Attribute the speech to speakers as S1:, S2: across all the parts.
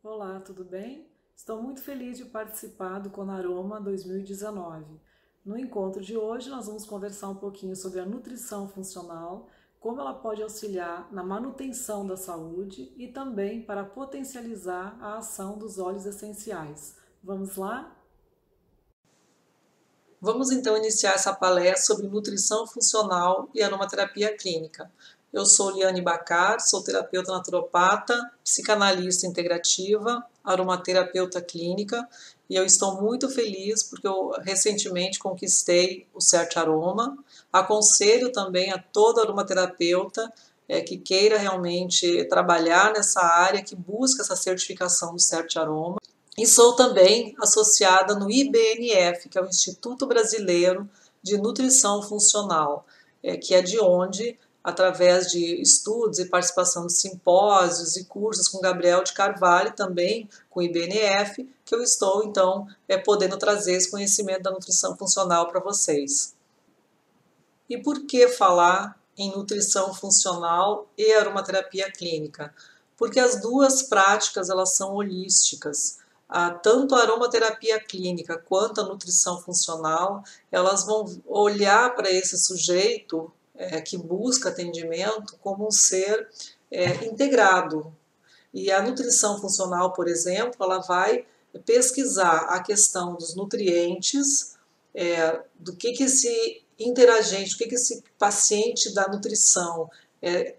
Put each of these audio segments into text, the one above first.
S1: Olá, tudo bem? Estou muito feliz de participar do Conaroma 2019. No encontro de hoje, nós vamos conversar um pouquinho sobre a nutrição funcional, como ela pode auxiliar na manutenção da saúde e também para potencializar a ação dos óleos essenciais. Vamos lá?
S2: Vamos então iniciar essa palestra sobre nutrição funcional e aromaterapia clínica. Eu sou Liane Bacar, sou terapeuta naturopata, psicanalista integrativa, aromaterapeuta clínica e eu estou muito feliz porque eu recentemente conquistei o Cert Aroma. Aconselho também a todo aromaterapeuta que queira realmente trabalhar nessa área, que busca essa certificação do Cert Aroma. E sou também associada no IBNF, que é o Instituto Brasileiro de Nutrição Funcional, que é de onde, através de estudos e participação de simpósios e cursos com Gabriel de Carvalho, também com o IBNF, que eu estou, então, podendo trazer esse conhecimento da nutrição funcional para vocês. E por que falar em nutrição funcional e aromaterapia clínica? Porque as duas práticas elas são holísticas. Tanto a aromaterapia clínica quanto a nutrição funcional, elas vão olhar para esse sujeito que busca atendimento como um ser integrado. E a nutrição funcional, por exemplo, ela vai pesquisar a questão dos nutrientes, do que esse interagente, o que esse paciente da nutrição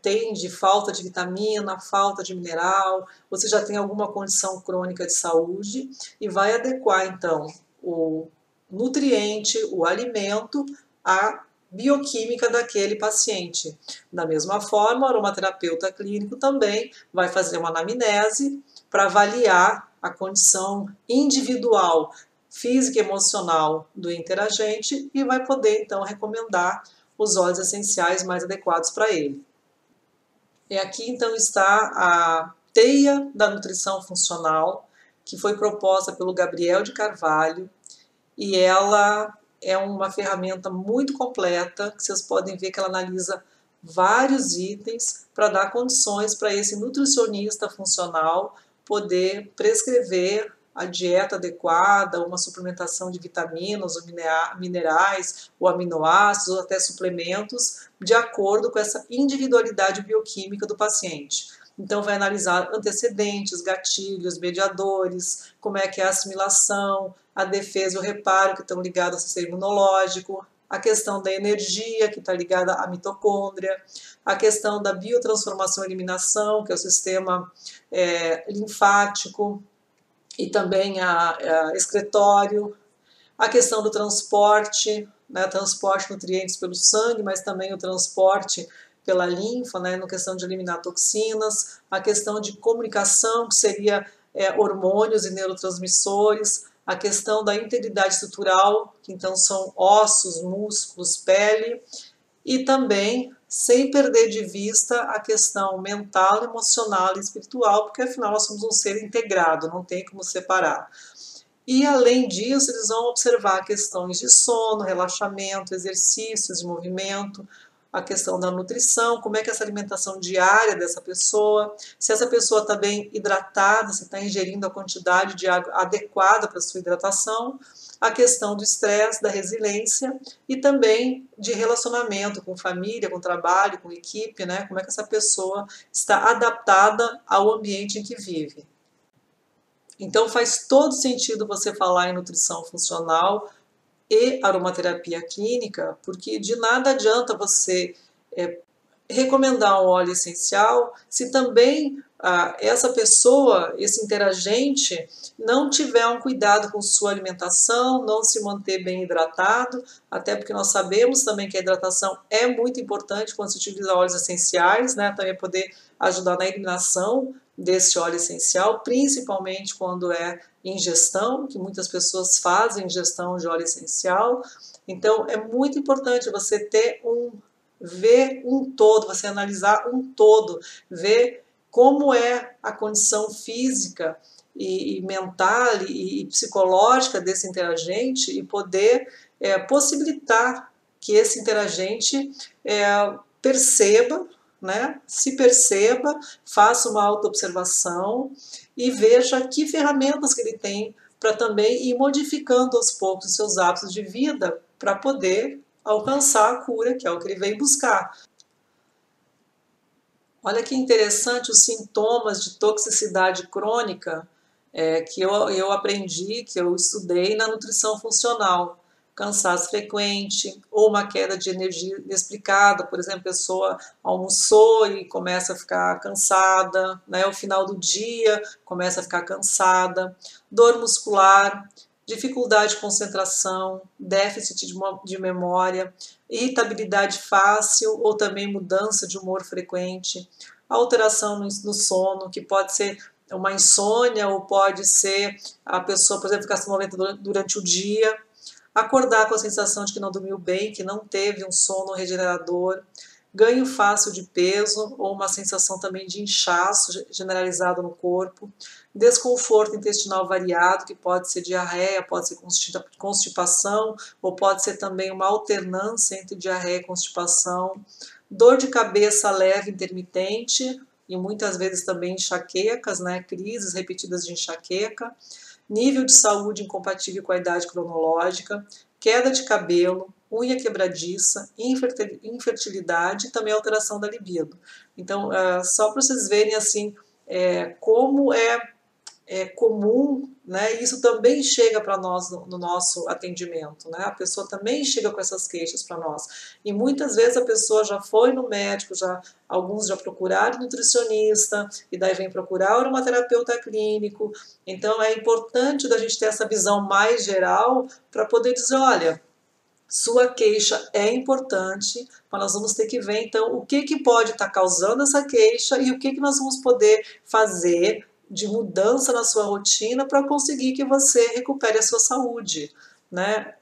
S2: tem de falta de vitamina, falta de mineral, ou se já tem alguma condição crônica de saúde, e vai adequar, então, o nutriente, o alimento, à bioquímica daquele paciente. Da mesma forma, o aromaterapeuta clínico também vai fazer uma anamnese para avaliar a condição individual física e emocional do interagente e vai poder, então, recomendar os óleos essenciais mais adequados para ele. E aqui, então, está a teia da nutrição funcional, que foi proposta pelo Gabriel de Carvalho, e ela é uma ferramenta muito completa, que vocês podem ver que ela analisa vários itens para dar condições para esse nutricionista funcional poder prescrever a dieta adequada, uma suplementação de vitaminas, ou minerais, ou aminoácidos, ou até suplementos, de acordo com essa individualidade bioquímica do paciente. Então, vai analisar antecedentes, gatilhos, mediadores, como é que é a assimilação, a defesa e o reparo, que estão ligados ao sistema imunológico, a questão da energia, que está ligada à mitocôndria, a questão da biotransformação e eliminação, que é o sistema linfático, e também a excretório, a questão do transporte, né, transporte de nutrientes pelo sangue, mas também o transporte pela linfa, né, na questão de eliminar toxinas, a questão de comunicação, que seria hormônios e neurotransmissores, a questão da integridade estrutural, que então são ossos, músculos, pele, e também sem perder de vista a questão mental, emocional e espiritual, porque afinal nós somos um ser integrado, não tem como separar. E além disso, eles vão observar questões de sono, relaxamento, exercícios de movimento, a questão da nutrição, como é que é essa alimentação diária dessa pessoa, se essa pessoa está bem hidratada, se está ingerindo a quantidade de água adequada para a sua hidratação, a questão do estresse, da resiliência e também de relacionamento com família, com trabalho, com equipe, né? Como é que essa pessoa está adaptada ao ambiente em que vive. Então faz todo sentido você falar em nutrição funcional e aromaterapia clínica, porque de nada adianta você recomendar um óleo essencial se também essa pessoa, esse interagente, não tiver um cuidado com sua alimentação, não se manter bem hidratado, até porque nós sabemos também que a hidratação é muito importante quando se utiliza óleos essenciais, né, também poder ajudar na eliminação desse óleo essencial, principalmente quando é ingestão, que muitas pessoas fazem ingestão de óleo essencial. Então, é muito importante você ter ver um todo, você analisar um todo, ver como é a condição física e mental e psicológica desse interagente e poder possibilitar que esse interagente perceba, né? Se perceba, faça uma autoobservação e veja que ferramentas que ele tem para também ir modificando aos poucos os seus hábitos de vida para poder alcançar a cura, que é o que ele veio buscar. Olha que interessante os sintomas de toxicidade crônica que eu aprendi, que eu estudei na nutrição funcional. Cansaço frequente ou uma queda de energia inexplicada, por exemplo, a pessoa almoçou e começa a ficar cansada, né? Ao final do dia começa a ficar cansada, dor muscular, dificuldade de concentração, déficit de memória, irritabilidade fácil ou também mudança de humor frequente, alteração no sono, que pode ser uma insônia ou pode ser a pessoa, por exemplo, ficar sonolenta durante o dia, acordar com a sensação de que não dormiu bem, que não teve um sono regenerador, ganho fácil de peso ou uma sensação também de inchaço generalizado no corpo, desconforto intestinal variado, que pode ser diarreia, pode ser constipação, ou pode ser também uma alternância entre diarreia e constipação, dor de cabeça leve intermitente, e muitas vezes também enxaquecas, né, crises repetidas de enxaqueca, nível de saúde incompatível com a idade cronológica, queda de cabelo, unha quebradiça, infertilidade e também alteração da libido. Então, só para vocês verem assim, como é comum, né? Isso também chega para nós no nosso atendimento, né? A pessoa também chega com essas queixas para nós. E muitas vezes a pessoa já foi no médico, alguns já procuraram nutricionista, e daí vem procurar o aromaterapeuta clínico. Então é importante da gente ter essa visão mais geral para poder dizer, olha, sua queixa é importante, mas nós vamos ter que ver então o que pode estar causando essa queixa e o que nós vamos poder fazer de mudança na sua rotina para conseguir que você recupere a sua saúde, né?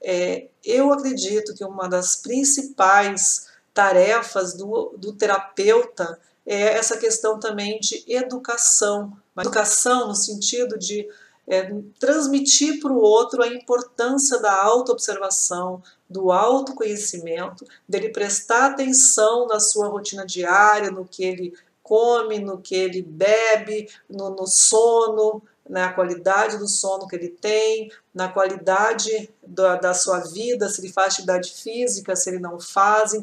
S2: Eu acredito que uma das principais tarefas do terapeuta é essa questão também de educação, mas educação no sentido de transmitir para o outro a importância da autoobservação, do autoconhecimento, dele prestar atenção na sua rotina diária, no que ele come, no que ele bebe, no sono, na qualidade do sono que ele tem, na qualidade da sua vida, se ele faz atividade física, se ele não faz,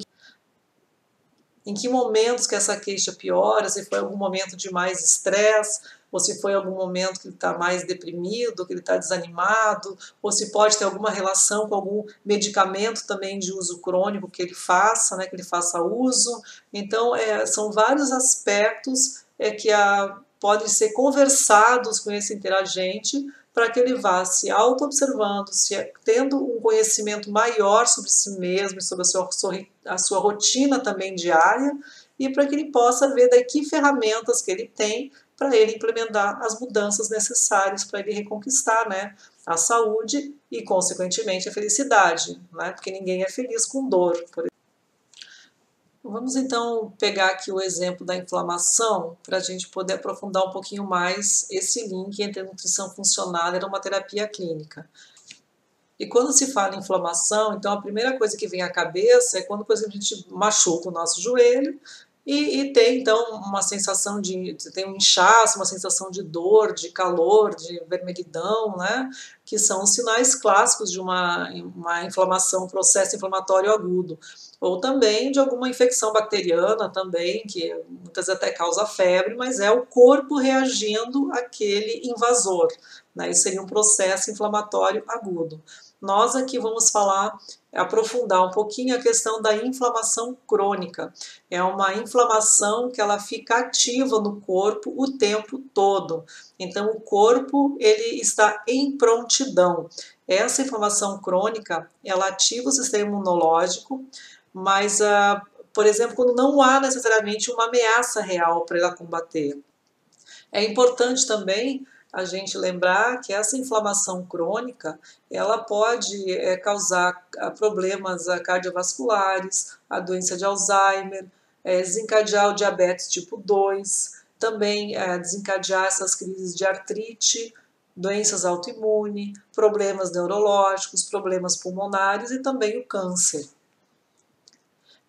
S2: em que momentos que essa queixa piora, se foi algum momento de mais estresse, ou se foi algum momento que ele está mais deprimido, que ele está desanimado, ou se pode ter alguma relação com algum medicamento também de uso crônico que ele faça, né, que ele faça uso. Então, são vários aspectos que podem ser conversados com esse interagente para que ele vá se auto-observando, tendo um conhecimento maior sobre si mesmo, sobre a sua rotina também diária, e para que ele possa ver daí que ferramentas que ele tem para ele implementar as mudanças necessárias para ele reconquistar, né, a saúde e, consequentemente, a felicidade, né, porque ninguém é feliz com dor, por exemplo. Vamos então pegar aqui o exemplo da inflamação para a gente poder aprofundar um pouquinho mais esse link entre a nutrição funcional e a aromaterapia clínica. E quando se fala em inflamação, então a primeira coisa que vem à cabeça é quando, por exemplo, a gente machuca o nosso joelho e tem então uma sensação tem um inchaço, uma sensação de dor, de calor, de vermelhidão, né? Que são os sinais clássicos de uma inflamação, um processo inflamatório agudo. Ou também de alguma infecção bacteriana também, que muitas vezes até causa febre, mas é o corpo reagindo àquele invasor, né? Isso seria um processo inflamatório agudo. Nós aqui vamos aprofundar um pouquinho a questão da inflamação crônica. É uma inflamação que ela fica ativa no corpo o tempo todo. Então o corpo ele está em prontidão. Essa inflamação crônica, ela ativa o sistema imunológico, mas, por exemplo, quando não há necessariamente uma ameaça real para ela combater. É importante também a gente lembrar que essa inflamação crônica, ela pode causar problemas cardiovasculares, a doença de Alzheimer, desencadear o diabetes tipo 2, também desencadear essas crises de artrite, doenças autoimunes, problemas neurológicos, problemas pulmonares e também o câncer.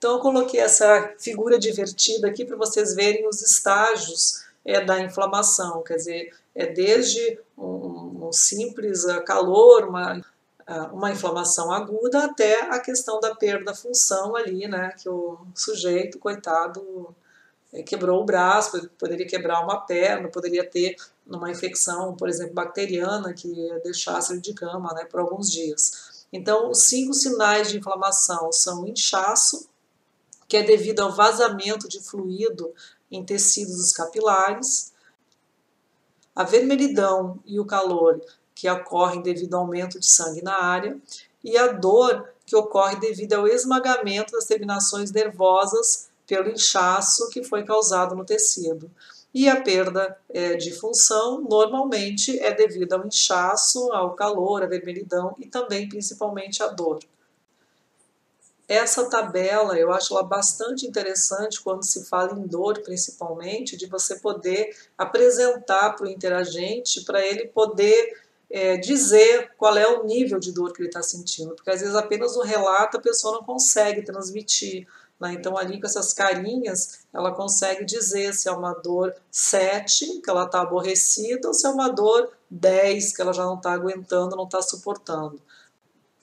S2: Então eu coloquei essa figura divertida aqui para vocês verem os estágios da inflamação, quer dizer, desde um simples calor, uma inflamação aguda, até a questão da perda da função ali, né, que o sujeito, coitado, quebrou o braço, poderia quebrar uma perna, poderia ter uma infecção, por exemplo, bacteriana, que deixasse ele de cama, né, por alguns dias. Então, os 5 sinais de inflamação são o inchaço, que é devido ao vazamento de fluido em tecidos dos capilares, a vermelhidão e o calor, que ocorrem devido ao aumento de sangue na área, e a dor, que ocorre devido ao esmagamento das terminações nervosas pelo inchaço que foi causado no tecido. E a perda de função, normalmente, é devido ao inchaço, ao calor, à vermelhidão e também, principalmente, à dor. Essa tabela eu acho ela bastante interessante quando se fala em dor, principalmente, de você poder apresentar para o interagente, para ele poder dizer qual é o nível de dor que ele está sentindo, porque às vezes apenas o relato a pessoa não consegue transmitir, né? Então ali com essas carinhas ela consegue dizer se é uma dor 7, que ela está aborrecida, ou se é uma dor 10, que ela já não está aguentando, não está suportando.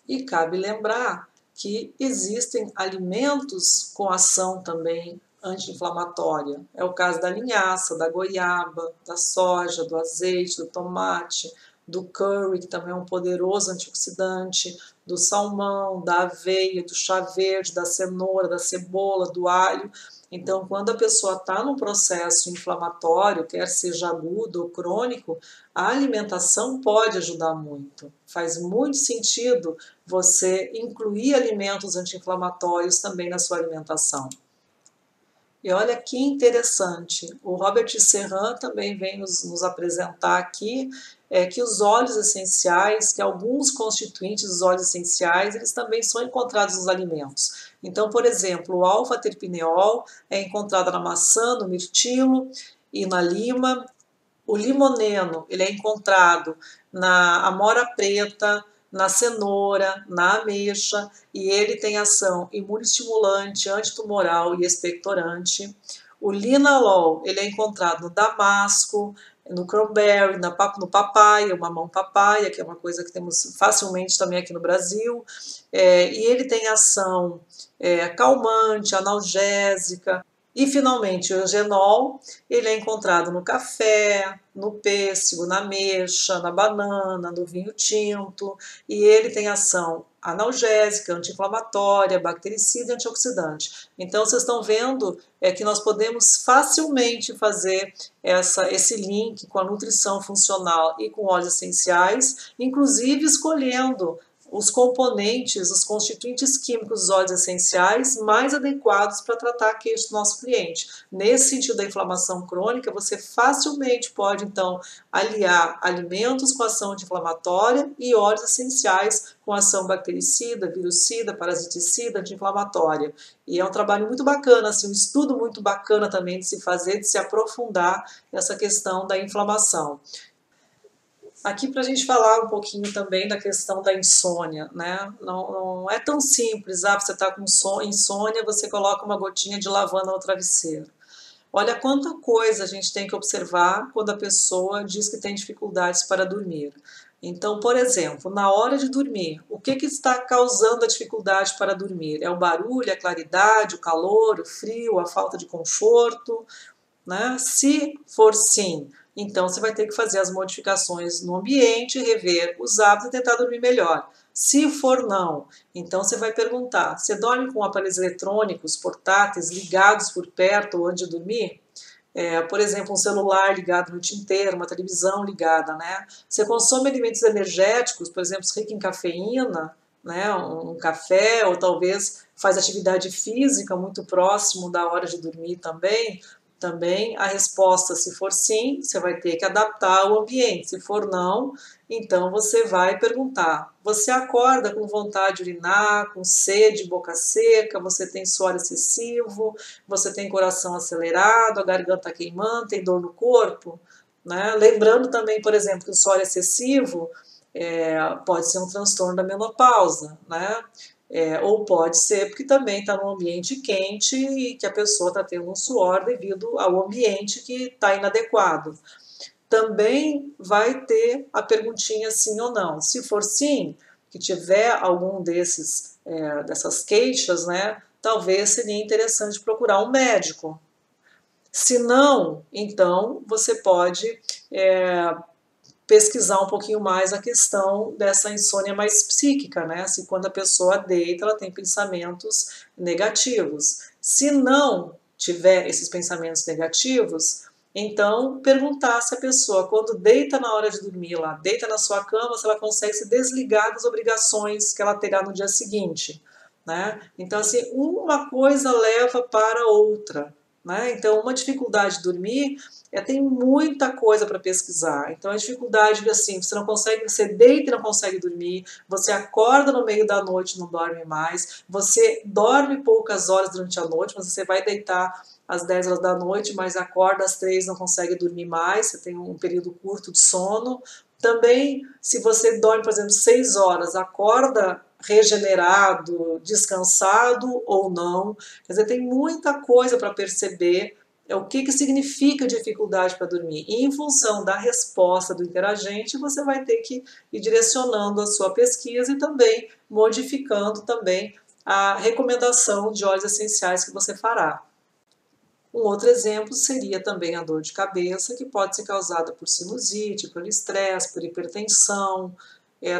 S2: E cabe lembrar que existem alimentos com ação também anti-inflamatória. É o caso da linhaça, da goiaba, da soja, do azeite, do tomate, do curry, que também é um poderoso antioxidante, do salmão, da aveia, do chá verde, da cenoura, da cebola, do alho. Então, quando a pessoa está num processo inflamatório, quer seja agudo ou crônico, a alimentação pode ajudar muito. Faz muito sentido você incluir alimentos anti-inflamatórios também na sua alimentação. E olha que interessante, o Robert Serran também vem nos apresentar aqui que os óleos essenciais, que alguns constituintes dos óleos essenciais, eles também são encontrados nos alimentos. Então, por exemplo, o alfa-terpineol é encontrado na maçã, no mirtilo e na lima. O limoneno, ele é encontrado na amora preta, na cenoura, na ameixa, e ele tem ação imunoestimulante, antitumoral e expectorante. O linalol, ele é encontrado no damasco, no cranberry, no papaya, o mamão papaya, que é uma coisa que temos facilmente também aqui no Brasil, e ele tem ação calmante, analgésica. E, finalmente, o eugenol, ele é encontrado no café, no pêssego, na ameixa, na banana, no vinho tinto, e ele tem ação analgésica, anti-inflamatória, bactericida e antioxidante. Então, vocês estão vendo que nós podemos facilmente fazer esse link com a nutrição funcional e com óleos essenciais, inclusive escolhendo os componentes, os constituintes químicos dos óleos essenciais mais adequados para tratar a queixa do nosso cliente. Nesse sentido da inflamação crônica, você facilmente pode, então, aliar alimentos com ação anti-inflamatória e óleos essenciais com ação bactericida, virucida, parasiticida, anti-inflamatória. E é um trabalho muito bacana, assim, um estudo muito bacana também de se fazer, de se aprofundar nessa questão da inflamação. Aqui para a gente falar um pouquinho também da questão da insônia, né? Não é tão simples, você está com insônia, você coloca uma gotinha de lavanda no travesseiro. Olha quanta coisa a gente tem que observar quando a pessoa diz que tem dificuldades para dormir. Então, por exemplo, na hora de dormir, o que está causando a dificuldade para dormir? É o barulho, a claridade, o calor, o frio, a falta de conforto, né? Se for sim, então você vai ter que fazer as modificações no ambiente, rever os hábitos e tentar dormir melhor. Se for não, então você vai perguntar, você dorme com aparelhos eletrônicos, portáteis, ligados por perto ou antes de dormir? Por exemplo, um celular ligado a noite inteira, uma televisão ligada, né? Você consome alimentos energéticos, por exemplo, ricos em cafeína, né? Um café, ou talvez faz atividade física muito próximo da hora de dormir também a resposta, se for sim, você vai ter que adaptar o ambiente. Se for não, então você vai perguntar: você acorda com vontade de urinar, com sede, boca seca, você tem suor excessivo, você tem coração acelerado, a garganta queimando, tem dor no corpo? Né? Lembrando também, por exemplo, que o suor excessivo pode ser um transtorno da menopausa, né? Ou pode ser porque também está num ambiente quente e que a pessoa está tendo um suor devido ao ambiente que está inadequado. Também vai ter a perguntinha sim ou não. Se for sim, que tiver algum dessas queixas, né, talvez seria interessante procurar um médico. Se não, então você pode pesquisar um pouquinho mais a questão dessa insônia mais psíquica, né? Se quando a pessoa deita, ela tem pensamentos negativos. Se não tiver esses pensamentos negativos, então perguntar se a pessoa, quando deita na hora de dormir, lá, deita na sua cama, se ela consegue se desligar das obrigações que ela terá no dia seguinte, né? Então, assim, uma coisa leva para outra, né? Então, uma dificuldade de dormir tem muita coisa para pesquisar. Então, a dificuldade assim, você não consegue, você deita e não consegue dormir, você acorda no meio da noite e não dorme mais, você dorme poucas horas durante a noite, mas você vai deitar às 10 horas da noite, mas acorda às 3, não consegue dormir mais, você tem um período curto de sono. Também, se você dorme, por exemplo, 6 horas, acorda regenerado, descansado ou não. Quer dizer, tem muita coisa para perceber o que significa dificuldade para dormir. E em função da resposta do interagente, você vai ter que ir direcionando a sua pesquisa e também modificando também a recomendação de óleos essenciais que você fará. Um outro exemplo seria também a dor de cabeça, que pode ser causada por sinusite, por estresse, por hipertensão,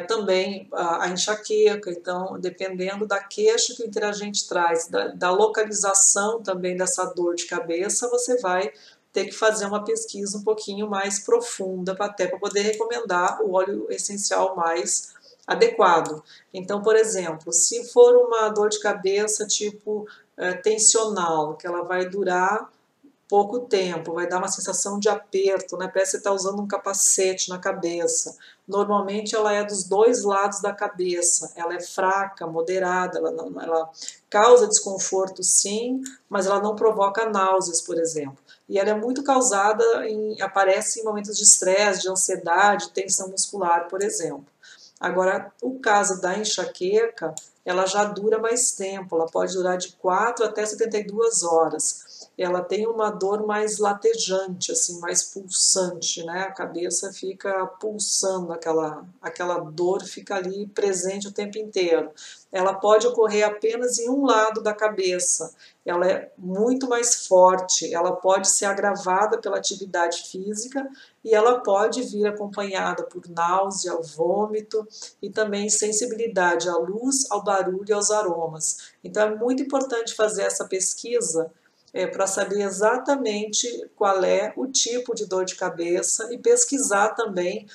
S2: também a enxaqueca. Então, dependendo da queixa que o interagente traz, da localização também dessa dor de cabeça, você vai ter que fazer uma pesquisa um pouquinho mais profunda até para poder recomendar o óleo essencial mais adequado. Então, por exemplo, se for uma dor de cabeça tipo tensional, que ela vai durar pouco tempo, vai dar uma sensação de aperto, né? Parece que você está usando um capacete na cabeça. Normalmente ela é dos dois lados da cabeça, ela é fraca, moderada, ela causa desconforto sim, mas ela não provoca náuseas, por exemplo. E ela é muito causada, aparece em momentos de estresse, de ansiedade, tensão muscular, por exemplo. Agora, o caso da enxaqueca, ela já dura mais tempo, ela pode durar de 4 até 72 horas. Ela tem uma dor mais latejante, assim, mais pulsante, né? A cabeça fica pulsando, aquela dor fica ali presente o tempo inteiro. Ela pode ocorrer apenas em um lado da cabeça, ela é muito mais forte, ela pode ser agravada pela atividade física e ela pode vir acompanhada por náusea, vômito e também sensibilidade à luz, ao barulho e aos aromas. Então é muito importante fazer essa pesquisa para saber exatamente qual é o tipo de dor de cabeça e pesquisar também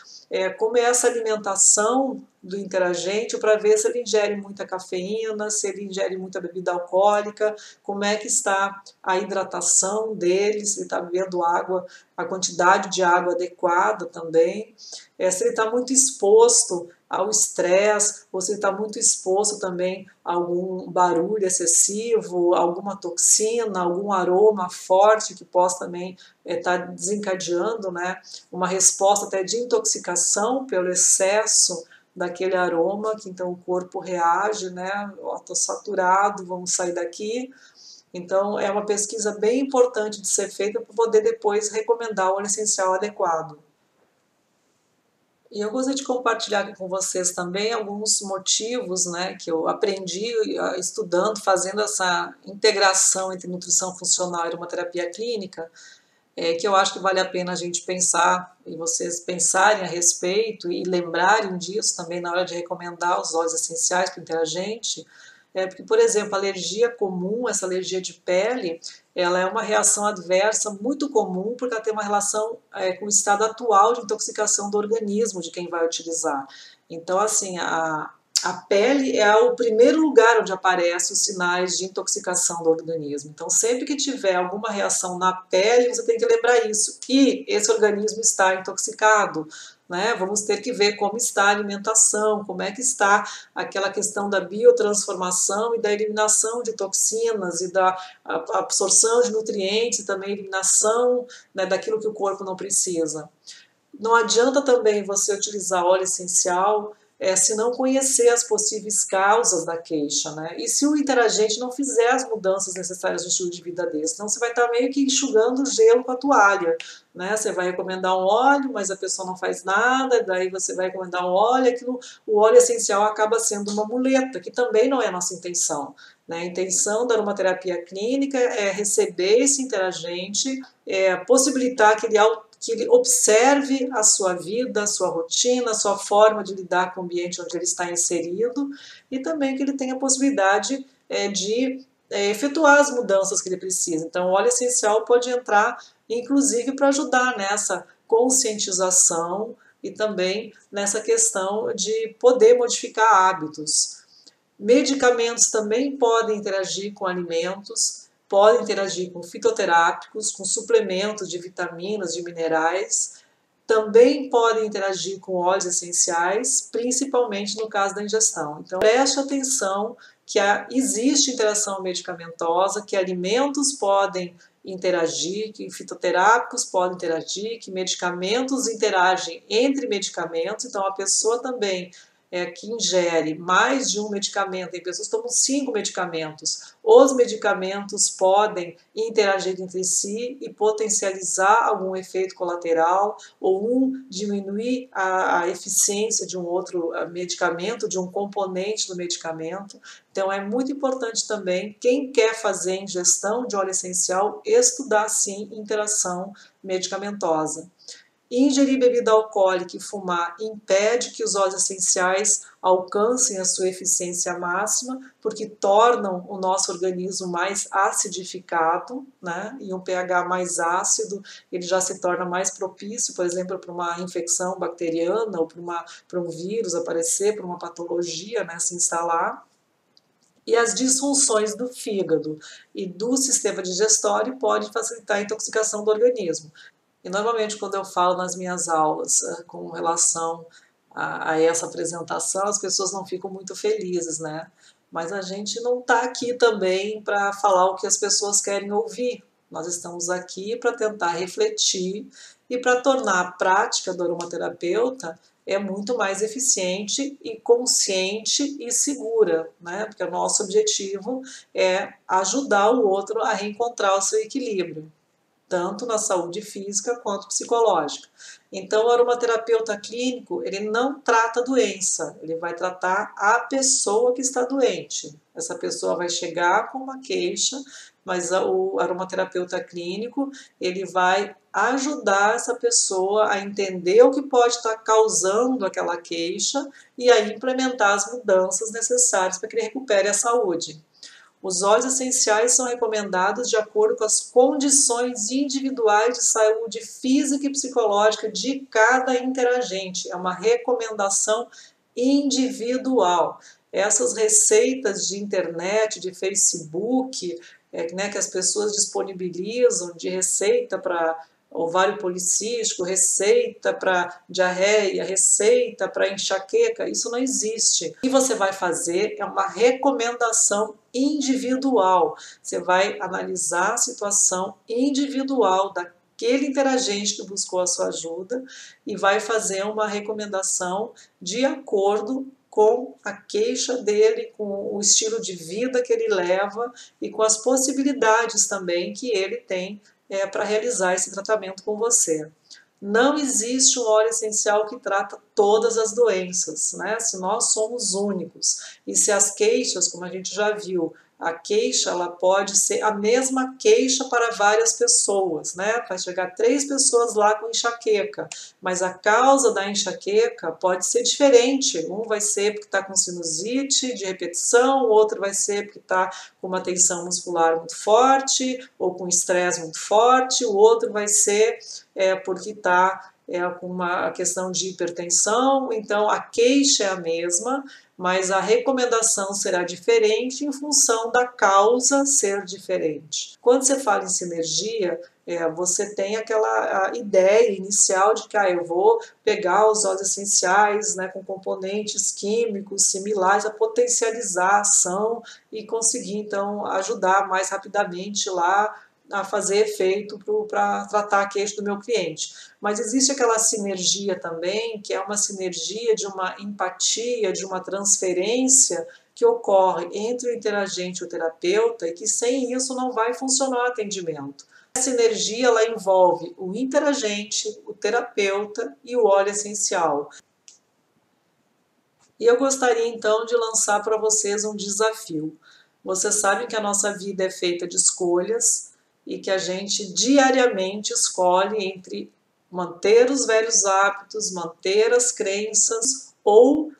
S2: como é essa alimentação do interagente para ver se ele ingere muita cafeína, se ele ingere muita bebida alcoólica, como é que está a hidratação dele, se ele está bebendo água, a quantidade de água adequada também, se ele está muito exposto ao estresse, ou se ele está muito exposto também a algum barulho excessivo, alguma toxina, algum aroma forte que possa também estar desencadeando, né, uma resposta até de intoxicação pelo excesso daquele aroma, que então o corpo reage, né, estou saturado, vamos sair daqui. Então é uma pesquisa bem importante de ser feita para poder depois recomendar o óleo essencial adequado. E eu gostaria de compartilhar aqui com vocês também alguns motivos, né, que eu aprendi estudando, fazendo essa integração entre nutrição funcional e aromaterapia clínica, que eu acho que vale a pena a gente pensar e vocês pensarem a respeito e lembrarem disso também na hora de recomendar os óleos essenciais para o interagente. Porque, por exemplo, a alergia comum, essa alergia de pele, ela é uma reação adversa muito comum porque ela tem uma relação com o estado atual de intoxicação do organismo de quem vai utilizar. Então, assim, a pele é o primeiro lugar onde aparecem os sinais de intoxicação do organismo. Então, sempre que tiver alguma reação na pele, você tem que lembrar isso, que esse organismo está intoxicado. Né? Vamos ter que ver como está a alimentação, como é que está aquela questão da biotransformação e da eliminação de toxinas e da absorção de nutrientes e também eliminação, né, daquilo que o corpo não precisa. Não adianta também você utilizar óleo essencial se não conhecer as possíveis causas da queixa, né? E se o interagente não fizer as mudanças necessárias no estilo de vida dele, então você vai estar meio que enxugando o gelo com a toalha, né? Você vai recomendar um óleo, mas a pessoa não faz nada, daí você vai recomendar um óleo, o óleo essencial acaba sendo uma muleta, que também não é a nossa intenção, né? A intenção da aromaterapia clínica é receber esse interagente, possibilitar que ele observe a sua vida, a sua rotina, a sua forma de lidar com o ambiente onde ele está inserido, e também que ele tenha a possibilidade de efetuar as mudanças que ele precisa. Então, o óleo essencial pode entrar, inclusive, para ajudar nessa conscientização e também nessa questão de poder modificar hábitos. Medicamentos também podem interagir com alimentos, podem interagir com fitoterápicos, com suplementos de vitaminas, de minerais, também podem interagir com óleos essenciais, principalmente no caso da ingestão. Então, preste atenção que existe interação medicamentosa, que alimentos podem interagir, que fitoterápicos podem interagir, que medicamentos interagem entre medicamentos, então a pessoa também que ingere mais de um medicamento, tem pessoas que tomam 5 medicamentos, os medicamentos podem interagir entre si e potencializar algum efeito colateral, ou diminuir a eficiência de um outro medicamento, de um componente do medicamento. Então é muito importante também, quem quer fazer ingestão de óleo essencial, estudar sim interação medicamentosa. Ingerir bebida alcoólica e fumar impede que os óleos essenciais alcancem a sua eficiência máxima, porque tornam o nosso organismo mais acidificado, né? E um pH mais ácido, ele já se torna mais propício, por exemplo, para uma infecção bacteriana ou para um vírus aparecer, para uma patologia, né, se instalar. E as disfunções do fígado e do sistema digestório podem facilitar a intoxicação do organismo. E normalmente quando eu falo nas minhas aulas com relação a essa apresentação, as pessoas não ficam muito felizes, né? Mas a gente não está aqui também para falar o que as pessoas querem ouvir. Nós estamos aqui para tentar refletir e para tornar a prática do aromaterapeuta muito mais eficiente e consciente e segura, né? Porque o nosso objetivo é ajudar o outro a reencontrar o seu equilíbrio, tanto na saúde física quanto psicológica. Então, o aromaterapeuta clínico, ele não trata a doença, ele vai tratar a pessoa que está doente. Essa pessoa vai chegar com uma queixa, mas o aromaterapeuta clínico, ele vai ajudar essa pessoa a entender o que pode estar causando aquela queixa e aí implementar as mudanças necessárias para que ele recupere a saúde. Os óleos essenciais são recomendados de acordo com as condições individuais de saúde física e psicológica de cada interagente. É uma recomendação individual. Essas receitas de internet, de Facebook, né, que as pessoas disponibilizam de receita para ovário policístico, receita para diarreia, receita para enxaqueca, isso não existe. O que você vai fazer é uma recomendação individual. Você vai analisar a situação individual daquele interagente que buscou a sua ajuda e vai fazer uma recomendação de acordo com a queixa dele, com o estilo de vida que ele leva e com as possibilidades também que ele tem para realizar esse tratamento com você. Não existe um óleo essencial que trata todas as doenças, né? Se nós somos únicos. E se as queixas, como a gente já viu, a queixa ela pode ser a mesma queixa para várias pessoas, né? Vai chegar 3 pessoas lá com enxaqueca, mas a causa da enxaqueca pode ser diferente. Um vai ser porque está com sinusite de repetição, o outro vai ser porque está com uma tensão muscular muito forte ou com estresse muito forte, o outro vai ser porque está com uma questão de hipertensão. Então a queixa é a mesma, mas a recomendação será diferente em função da causa ser diferente. Quando você fala em sinergia, você tem aquela ideia inicial de que eu vou pegar os óleos essenciais, né, com componentes químicos similares a potencializar a ação e conseguir então ajudar mais rapidamente lá a fazer efeito para tratar a queixa do meu cliente. Mas existe aquela sinergia também, que é uma sinergia de uma empatia, de uma transferência que ocorre entre o interagente e o terapeuta, e que sem isso não vai funcionar o atendimento. Essa sinergia ela envolve o interagente, o terapeuta e o óleo essencial. E eu gostaria então de lançar para vocês um desafio. Vocês sabem que a nossa vida é feita de escolhas e que a gente diariamente escolhe entre manter os velhos hábitos, manter as crenças ou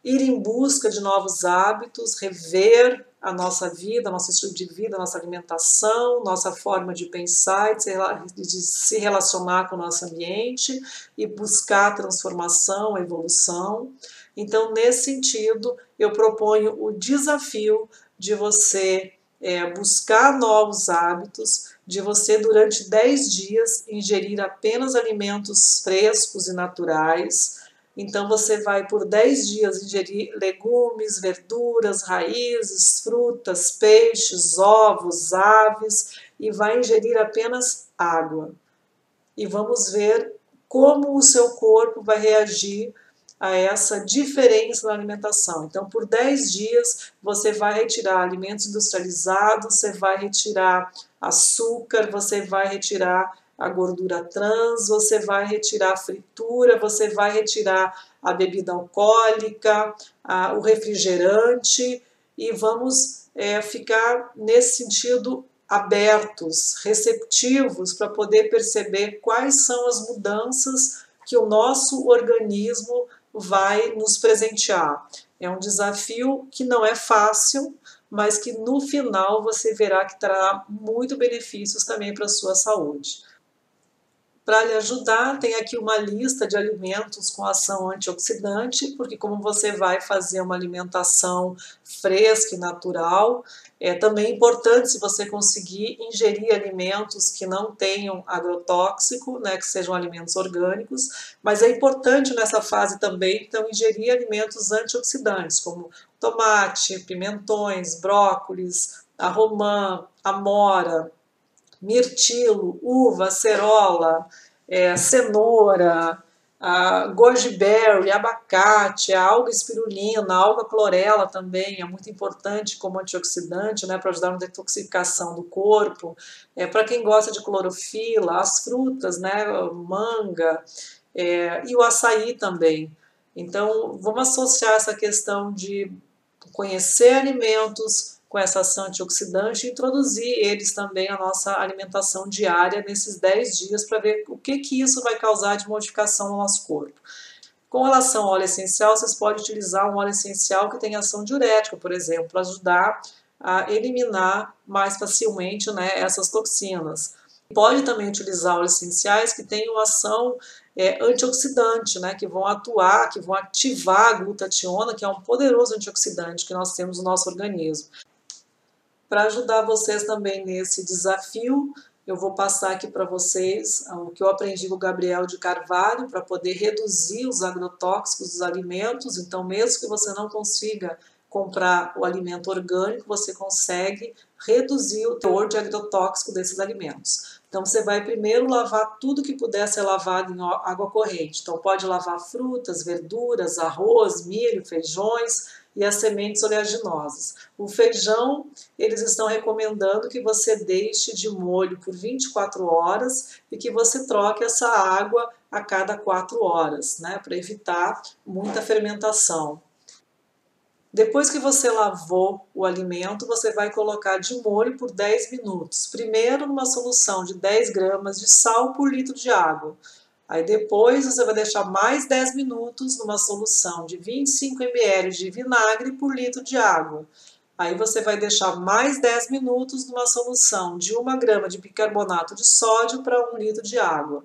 S2: ir em busca de novos hábitos, rever a nossa vida, nosso estilo de vida, nossa alimentação, nossa forma de pensar, de se relacionar com o nosso ambiente e buscar transformação, evolução. Então, nesse sentido, eu proponho o desafio de você buscar novos hábitos, de você durante 10 dias ingerir apenas alimentos frescos e naturais. Então você vai por 10 dias ingerir legumes, verduras, raízes, frutas, peixes, ovos, aves e vai ingerir apenas água. E vamos ver como o seu corpo vai reagir a essa diferença na alimentação. Então, por 10 dias, você vai retirar alimentos industrializados, você vai retirar açúcar, você vai retirar a gordura trans, você vai retirar a fritura, você vai retirar a bebida alcoólica, o refrigerante, e vamos ficar nesse sentido abertos, receptivos, para poder perceber quais são as mudanças que o nosso organismo vai nos presentear. É um desafio que não é fácil, mas que no final você verá que trará muito benefícios também para a sua saúde. Para lhe ajudar, tem aqui uma lista de alimentos com ação antioxidante, porque como você vai fazer uma alimentação fresca e natural, é também importante se você conseguir ingerir alimentos que não tenham agrotóxico, né, que sejam alimentos orgânicos, mas é importante nessa fase também, então, ingerir alimentos antioxidantes, como tomate, pimentões, brócolis, a romã, amora, mirtilo, uva, acerola, cenoura, goji berry, abacate, a alga espirulina, a alga clorela também é muito importante como antioxidante, né, para ajudar na detoxificação do corpo. Para quem gosta de clorofila, as frutas, né, manga, e o açaí também. Então, vamos associar essa questão de conhecer alimentos com essa ação antioxidante e introduzir eles também à nossa alimentação diária nesses 10 dias para ver o que isso vai causar de modificação no nosso corpo. Com relação ao óleo essencial, vocês podem utilizar um óleo essencial que tem ação diurética, por exemplo, para ajudar a eliminar mais facilmente, né, essas toxinas. Pode também utilizar óleos essenciais que têm uma ação antioxidante, né, que vão atuar, que vão ativar a glutationa, que é um poderoso antioxidante que nós temos no nosso organismo. Para ajudar vocês também nesse desafio, eu vou passar aqui para vocês o que eu aprendi com o Gabriel de Carvalho para poder reduzir os agrotóxicos dos alimentos. Então, mesmo que você não consiga comprar o alimento orgânico, você consegue reduzir o teor de agrotóxico desses alimentos. Então, você vai primeiro lavar tudo que puder ser lavado em água corrente. Então, pode lavar frutas, verduras, arroz, milho, feijões e as sementes oleaginosas. O feijão, eles estão recomendando que você deixe de molho por 24 horas e que você troque essa água a cada 4 horas, né, para evitar muita fermentação. Depois que você lavou o alimento, você vai colocar de molho por 10 minutos. Primeiro numa solução de 10 gramas de sal por litro de água. Aí depois você vai deixar mais 10 minutos numa solução de 25 ml de vinagre por litro de água. Aí você vai deixar mais 10 minutos numa solução de 1 grama de bicarbonato de sódio para 1 litro de água.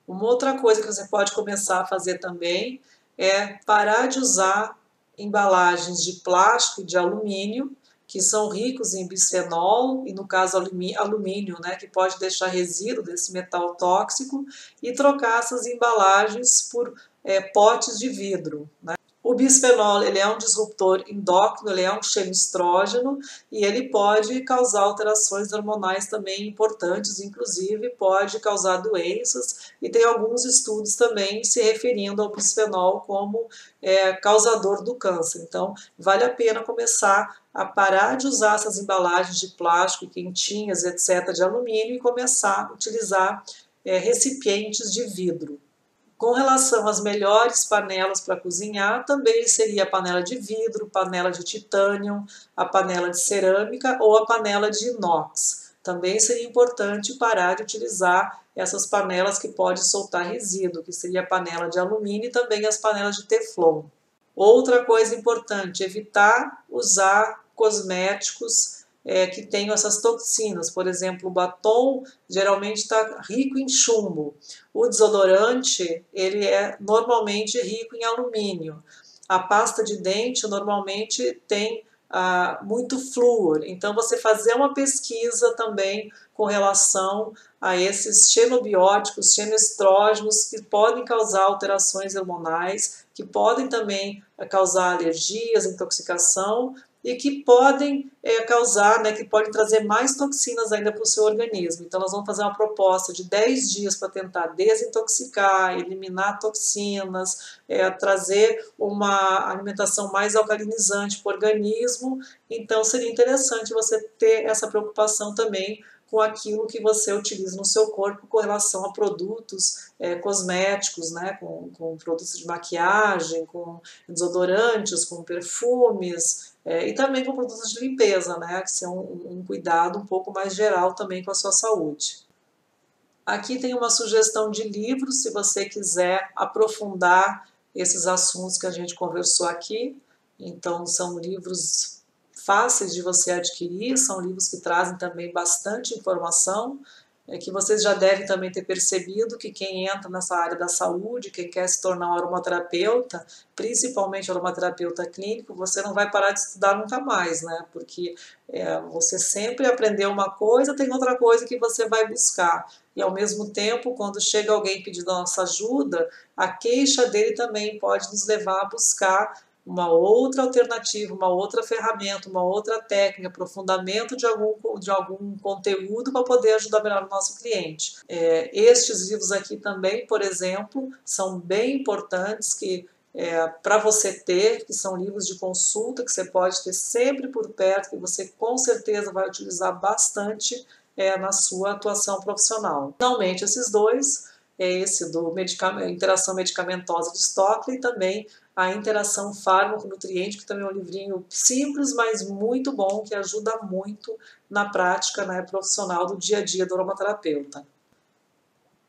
S2: Uma outra coisa que você pode começar a fazer também é parar de usar embalagens de plástico e de alumínio, que são ricos em bisfenol, e no caso alumínio, né, que pode deixar resíduo desse metal tóxico, e trocar essas embalagens por potes de vidro, né? O bisfenol, ele é um disruptor endócrino, ele é um xenoestrógeno e ele pode causar alterações hormonais também importantes, inclusive pode causar doenças, e tem alguns estudos também se referindo ao bisfenol como causador do câncer. Então, vale a pena começar a parar de usar essas embalagens de plástico, quentinhas, etc., de alumínio, e começar a utilizar recipientes de vidro. Com relação às melhores panelas para cozinhar, também seria a panela de vidro, panela de titânio, a panela de cerâmica ou a panela de inox. Também seria importante parar de utilizar essas panelas que podem soltar resíduo, que seria a panela de alumínio e também as panelas de teflon. Outra coisa importante, evitar usar cosméticos que tenham essas toxinas. Por exemplo, o batom geralmente está rico em chumbo. O desodorante, ele é normalmente rico em alumínio. A pasta de dente normalmente tem muito flúor. Então, você fazer uma pesquisa também com relação a esses xenobióticos, xenoestrógenos, que podem causar alterações hormonais, que podem também causar alergias, intoxicação, e que podem causar, que podem trazer mais toxinas ainda para o seu organismo. Então, nós vamos fazer uma proposta de 10 dias para tentar desintoxicar, eliminar toxinas, trazer uma alimentação mais alcalinizante para o organismo. Então, seria interessante você ter essa preocupação também com aquilo que você utiliza no seu corpo com relação a produtos cosméticos, com produtos de maquiagem, com desodorantes, com perfumes, e também com produtos de limpeza, que são um cuidado um pouco mais geral também com a sua saúde. Aqui tem uma sugestão de livros, se você quiser aprofundar esses assuntos que a gente conversou aqui. Então, são livros fáceis de você adquirir, são livros que trazem também bastante informação, que vocês já devem também ter percebido que quem entra nessa área da saúde, quem quer se tornar um aromaterapeuta, principalmente aromaterapeuta clínico, você não vai parar de estudar nunca mais, porque você sempre aprendeu uma coisa, tem outra coisa que você vai buscar. E ao mesmo tempo, quando chega alguém pedindo a nossa ajuda, a queixa dele também pode nos levar a buscar uma outra alternativa, uma outra ferramenta, uma outra técnica, aprofundamento de algum conteúdo para poder ajudar melhor o nosso cliente. Estes livros aqui também, por exemplo, são bem importantes para você ter, que são livros de consulta que você pode ter sempre por perto, que você com certeza vai utilizar bastante na sua atuação profissional. Finalmente, esses dois, esse do Interação Medicamentosa de Stockley e também a Interação Fármaco-Nutriente, que também é um livrinho simples, mas muito bom, que ajuda muito na prática profissional do dia a dia do aromaterapeuta.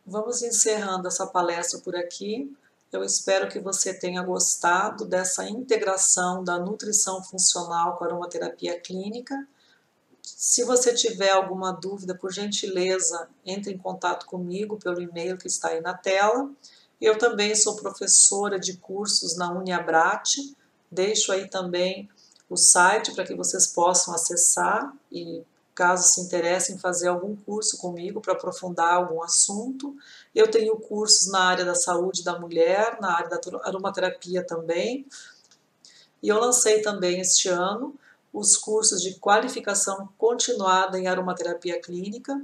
S2: Vamos encerrando essa palestra por aqui. Eu espero que você tenha gostado dessa integração da nutrição funcional com a aromaterapia clínica. Se você tiver alguma dúvida, por gentileza, entre em contato comigo pelo e-mail que está aí na tela. Eu também sou professora de cursos na Uniabrate, deixo aí também o site para que vocês possam acessar e, caso se interessem em fazer algum curso comigo para aprofundar algum assunto. Eu tenho cursos na área da saúde da mulher, na área da aromaterapia também, e eu lancei também este ano os cursos de qualificação continuada em aromaterapia clínica.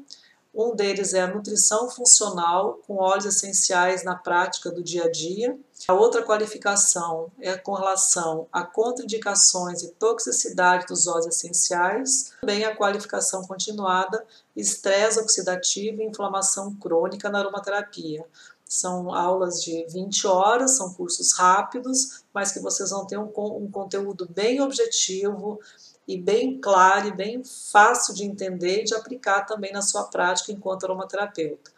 S2: Um deles é a nutrição funcional com óleos essenciais na prática do dia a dia. A outra qualificação é com relação a contraindicações e toxicidade dos óleos essenciais. Também a qualificação continuada, estresse oxidativo e inflamação crônica na aromaterapia. São aulas de 20 horas, são cursos rápidos, mas que vocês vão ter um conteúdo bem objetivo, e bem claro e bem fácil de entender e de aplicar também na sua prática enquanto aromaterapeuta.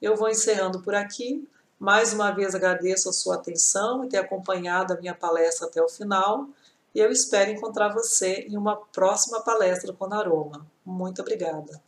S2: Eu vou encerrando por aqui. Mais uma vez agradeço a sua atenção e ter acompanhado a minha palestra até o final. E eu espero encontrar você em uma próxima palestra com Aroma. Muito obrigada.